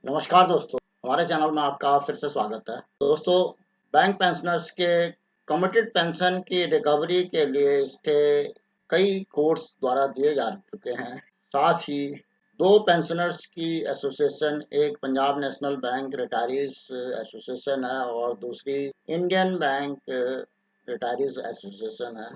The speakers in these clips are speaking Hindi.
नमस्कार दोस्तों, हमारे चैनल में आपका फिर से स्वागत है। दोस्तों, बैंक पेंशनर्स के कमिटेड पेंशन की रिकवरी के लिए स्टे कई कोर्ट्स द्वारा दिए जा चुके हैं। साथ ही दो पेंशनर्स की एसोसिएशन, एक Punjab national bank retirees association है और दूसरी इंडियन बैंक रिटायरीज एसोसिएशन है।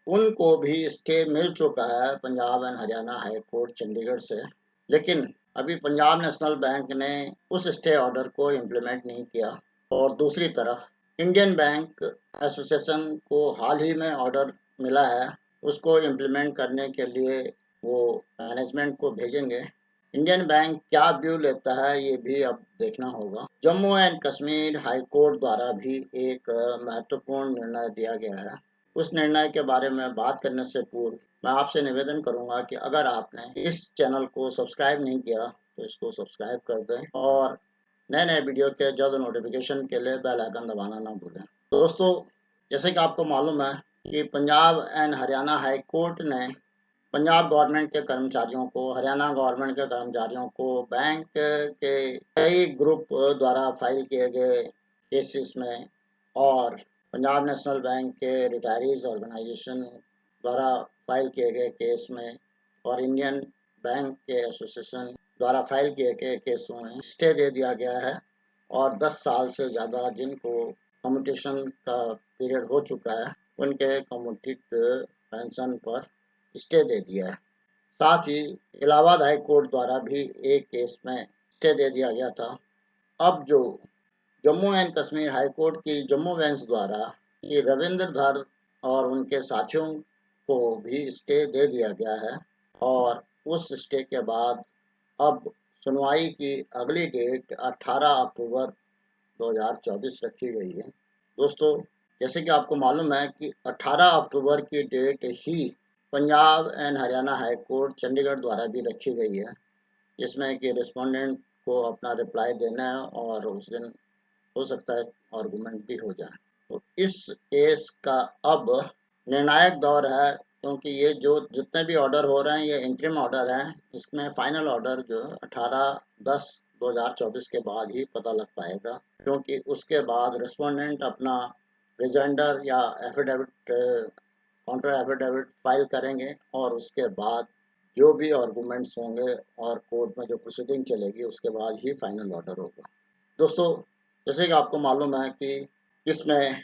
उनको भी स्टे मिल चुका है Punjab and Haryana high court Chandigarh से। लेकिन अभी पंजाब नेशनल बैंक ने उस स्टे ऑर्डर को इम्प्लीमेंट नहीं किया और दूसरी तरफ इंडियन बैंक एसोसिएशन को हाल ही में ऑर्डर मिला है, उसको इम्प्लीमेंट करने के लिए वो मैनेजमेंट को भेजेंगे। इंडियन बैंक क्या व्यू लेता है ये भी अब देखना होगा। Jammu and Kashmir high court द्वारा भी एक महत्वपूर्ण निर्णय दिया गया है। उस निर्णय के बारे में बात करने से पूर्व मैं आपसे निवेदन करूंगा कि अगर आपने इस चैनल को सब्सक्राइब नहीं किया तो इसको सब्सक्राइब कर दें और नए नए वीडियो के जल्द नोटिफिकेशन के लिए बेल आइकन दबाना ना भूलें। दोस्तों, जैसे कि आपको मालूम है कि Punjab and Haryana high court ने पंजाब गवर्नमेंट के कर्मचारियों को, हरियाणा गवर्नमेंट के कर्मचारियों को बैंक के कई ग्रुप द्वारा फाइल किए गए केसेस में और पंजाब नेशनल बैंक के रिटायरीज ऑर्गेनाइजेशन द्वारा फाइल किए गए केस में और इंडियन बैंक के एसोसिएशन द्वारा फाइल किए गए केसों में स्टे दे दिया गया है और 10 साल से ज़्यादा जिनको कम्यूटेशन का पीरियड हो चुका है उनके कम्यूटेड पेंशन पर स्टे दे दिया है। साथ ही इलाहाबाद हाई कोर्ट द्वारा भी एक केस में स्टे दे दिया गया था। अब जो Jammu and Kashmir high court की जम्मू बेंच द्वारा ये रविंद्र धर और उनके साथियों को भी स्टे दे दिया गया है और उस स्टे के बाद अब सुनवाई की अगली डेट 18 अक्टूबर 2024 रखी गई है। दोस्तों, जैसे कि आपको मालूम है कि 18 अक्टूबर की डेट ही Punjab and Haryana high court Chandigarh द्वारा भी रखी गई है, जिसमें कि रिस्पोंडेंट को अपना रिप्लाई देना है और उस दिन हो सकता है आर्गूमेंट भी हो जाए। तो इस केस का अब निर्णायक दौर है, क्योंकि ये जो जितने भी ऑर्डर हो रहे हैं ये इंटरिम ऑर्डर हैं। इसमें फाइनल ऑर्डर जो 18/10/2024 के बाद ही पता लग पाएगा, क्योंकि उसके बाद रिस्पोंडेंट अपना रिजेंडर या एफिडेविट, काउंटर एफिडेविट फाइल करेंगे और उसके बाद जो भी आर्गूमेंट्स होंगे और कोर्ट में जो प्रोसीडिंग चलेगी उसके बाद ही फाइनल ऑर्डर होगा। दोस्तों, जैसे कि आपको मालूम है कि इसमें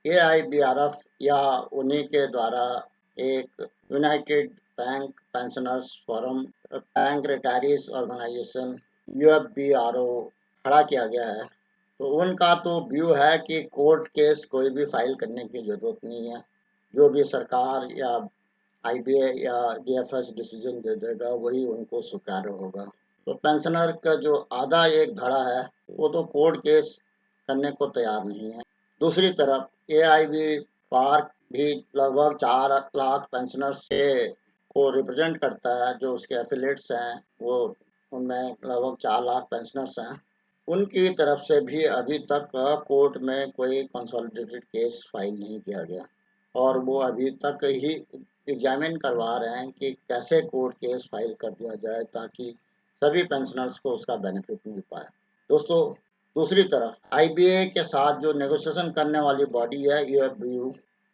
AIBRF या उन्हीं के द्वारा एक united bank pensioners forum, bank retirees organisation UFBRO खड़ा किया गया है। तो उनका तो व्यू है कि कोर्ट केस कोई भी फाइल करने की ज़रूरत नहीं है। जो भी सरकार या IBA या DFS डिसीजन दे देगा वही उनको स्वीकार्य होगा। तो पेंशनर का जो आधा एक धड़ा है वो तो कोर्ट केस करने को तैयार नहीं है। दूसरी तरफ AIB पार्क भी लगभग 4 लाख पेंशनर्स से को रिप्रेजेंट करता है। जो उसके एफिलिएट्स हैं वो उनमें लगभग 4 लाख पेंशनर्स हैं। उनकी तरफ से भी अभी तक कोर्ट में कोई कंसोलिडेटेड केस फाइल नहीं किया गया और वो अभी तक ही एग्जामिन करवा रहे हैं कि कैसे कोर्ट केस फाइल कर दिया जाए ताकि सभी पेंशनर्स को उसका बेनिफिट मिल पाए। दोस्तों, दूसरी तरफ IBA के साथ जो नेगोशिएशन करने वाली बॉडी है UFBU,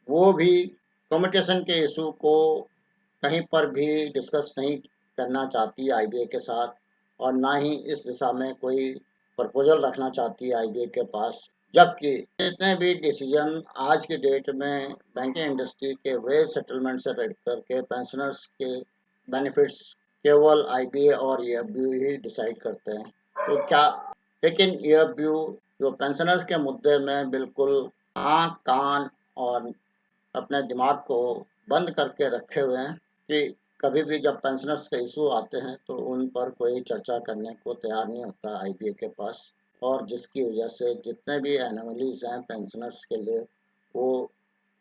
वो भी कम्यूटेशन के इशू को कहीं पर भी डिस्कस नहीं करना चाहती IBA के साथ और ना ही इस दिशा में कोई प्रपोजल रखना चाहती है IBA के पास। जबकि जितने भी डिसीजन आज की डेट में बैंकिंग इंडस्ट्री के वेज सेटलमेंट से लेकर के पेंशनर्स के बेनिफिट्स केवल IBA और EFBU ही डिसाइड करते हैं। तो क्या, लेकिन EFBU जो पेंशनर्स के मुद्दे में बिल्कुल आँख कान और अपने दिमाग को बंद करके रखे हुए हैं कि कभी भी जब पेंशनर्स के इशू आते हैं तो उन पर कोई चर्चा करने को तैयार नहीं होता IBA के पास, और जिसकी वजह से जितने भी एनोमलीज हैं पेंशनर्स के लिए वो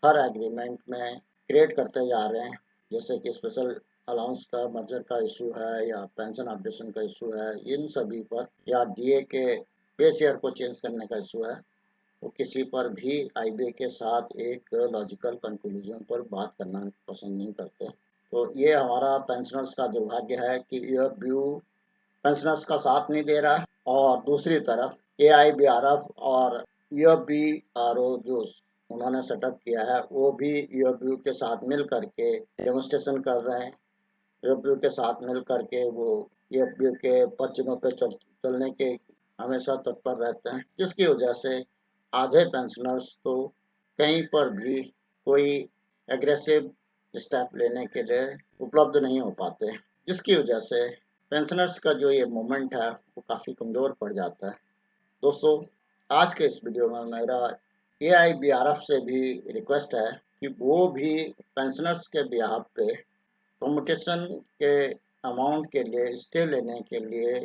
हर एग्रीमेंट में क्रिएट करते जा रहे हैं। जैसे कि स्पेशल अलाउंस का मर्जर का इशू है या पेंशन अपडेशन का इशू है, इन सभी पर, या DA के पे शेयर को चेंज करने का इशू है, वो किसी पर भी IBA के साथ एक लॉजिकल कंक्लूजन पर बात करना पसंद नहीं करते। तो ये हमारा पेंशनर्स का दुर्भाग्य है कि यह व्यू पेंशनर्स का साथ नहीं दे रहा है, और दूसरी तरफ AIBRF और UFBRO जो उन्होंने सेटअप किया है वो भी UFBU के साथ मिल करके डेमोन्स्ट्रेशन कर रहे हैं। UFBU के साथ मिल करके वो UFBU के वचनों पे चलने के हमेशा तत्पर रहते हैं, जिसकी वजह से आधे पेंशनर्स तो कहीं पर भी कोई एग्रेसिव स्टेप लेने के लिए उपलब्ध नहीं हो पाते, जिसकी वजह से पेंशनर्स का जो ये मूवमेंट है वो काफ़ी कमज़ोर पड़ जाता है। दोस्तों, आज के इस वीडियो में मेरा AIBRF से भी रिक्वेस्ट है कि वो भी पेंशनर्स के बिहाफ पे कम्यूटेशन के अमाउंट के लिए स्टे लेने के लिए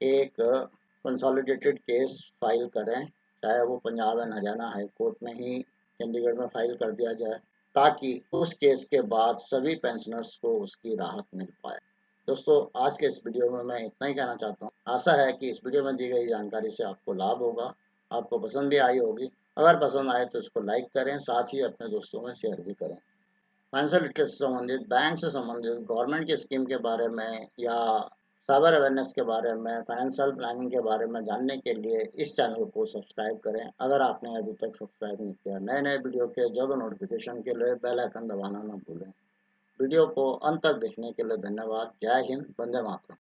एक कंसोलिडेटेड केस फाइल करें, चाहे वो Punjab and Haryana high court में ही चंडीगढ़ में फाइल कर दिया जाए, ताकि उस केस के बाद सभी पेंशनर्स को उसकी राहत मिल पाए। दोस्तों, आज के इस वीडियो में मैं इतना ही कहना चाहता हूँ। आशा है कि इस वीडियो में दी गई जानकारी से आपको लाभ होगा, आपको पसंद भी आई होगी। अगर पसंद आए तो इसको लाइक करें, साथ ही अपने दोस्तों में शेयर भी करें। फाइनेंशियल लिटरेसी से संबंधित, बैंक से संबंधित, गवर्नमेंट की स्कीम के बारे में या साइबर अवेयरनेस के बारे में, फाइनेंशियल प्लानिंग के बारे में जानने के लिए इस चैनल को सब्सक्राइब करें, अगर आपने अभी तक सब्सक्राइब नहीं किया। नए नए वीडियो के जल्द नोटिफिकेशन के लिए बेल आइकन दबाना न भूलें। वीडियो को अंत तक देखने के लिए धन्यवाद। जय हिंद, वंदे मातरम।